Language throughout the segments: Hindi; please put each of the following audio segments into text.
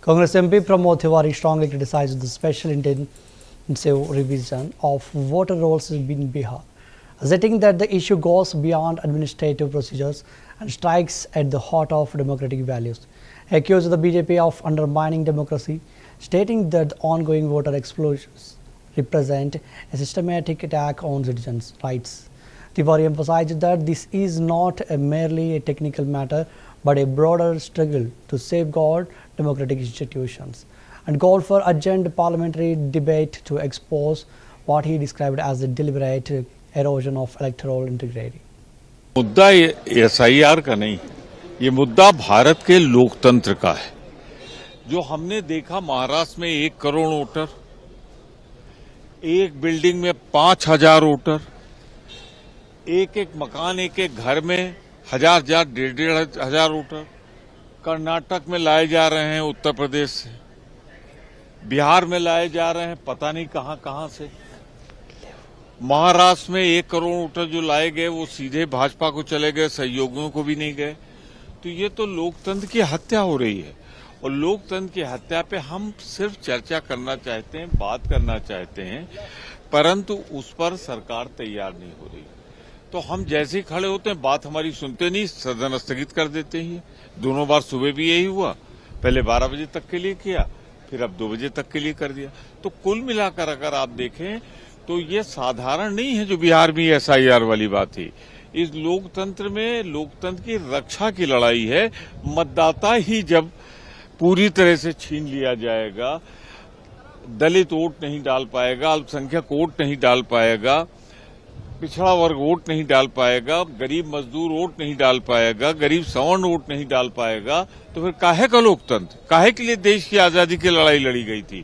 Congress MP Pramod Tiwari strongly criticized the special intensive revision of voter rolls in Bihar, asserting that the issue goes beyond administrative procedures and strikes at the heart of democratic values. He accused the BJP of undermining democracy, stating that the ongoing voter explosions represent a systematic attack on citizens' rights. Tiwari emphasized that this is not merely a technical matter but a broader struggle to safeguard democratic institutions, and called for urgent parliamentary debate to expose what he described as the deliberate erosion of electoral integrity. मुद्दा एसआईआर का नहीं, ये मुद्दा भारत के लोकतंत्र का है। जो हमने देखा महाराष्ट्र में 1 करोड़ वोटर, एक बिल्डिंग में 5000 वोटर, एक मकान एक घर में 1000 1,500 वोटर कर्नाटक में लाए जा रहे हैं, उत्तर प्रदेश से, बिहार में लाए जा रहे हैं, पता नहीं कहां से। महाराष्ट्र में 1 करोड़ वोटर जो लाए गए वो सीधे भाजपा को चले गए, सहयोगियों को भी नहीं गए। तो ये तो लोकतंत्र की हत्या हो रही है, और लोकतंत्र की हत्या पे हम सिर्फ चर्चा करना चाहते हैं, बात करना चाहते हैं, परंतु उस पर सरकार तैयार नहीं हो रही। तो हम जैसे ही खड़े होते हैं, बात हमारी सुनते नहीं, सदन स्थगित कर देते हैं। दोनों बार सुबह भी यही हुआ, पहले 12 बजे तक के लिए किया, फिर अब 2 बजे तक के लिए कर दिया। तो कुल मिलाकर अगर आप देखें तो ये साधारण नहीं है जो बिहार में एसआईआर वाली बात थी। इस लोकतंत्र में लोकतंत्र की रक्षा की लड़ाई है। मतदाता ही जब पूरी तरह से छीन लिया जाएगा, दलित वोट नहीं डाल पाएगा, अल्पसंख्यक वोट नहीं डाल पाएगा, पिछड़ा वर्ग वोट नहीं डाल पाएगा, गरीब मजदूर वोट नहीं डाल पाएगा, गरीब सवर्ण वोट नहीं डाल पाएगा, तो फिर काहे का लोकतंत्र, काहे के लिए देश की आजादी की लड़ाई लड़ी गई थी।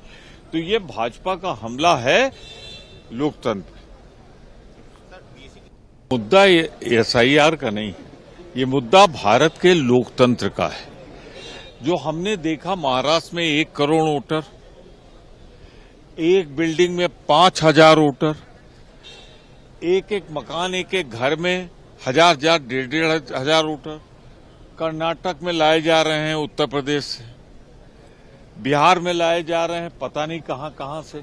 तो ये भाजपा का हमला है लोकतंत्र। मुद्दा एसआईआर का नहीं, ये मुद्दा भारत के लोकतंत्र का है। जो हमने देखा महाराष्ट्र में 1 करोड़ वोटर, एक बिल्डिंग में 5000 वोटर, एक मकान एक घर में 1000 1,500 वोटर कर्नाटक में लाए जा रहे हैं, उत्तर प्रदेश से, बिहार में लाए जा रहे हैं, पता नहीं कहां से।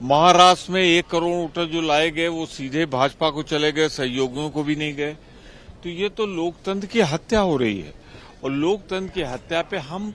महाराष्ट्र में 1 करोड़ वोटर जो लाए गए वो सीधे भाजपा को चले गए, सहयोगियों को भी नहीं गए। तो ये तो लोकतंत्र की हत्या हो रही है, और लोकतंत्र की हत्या पे हम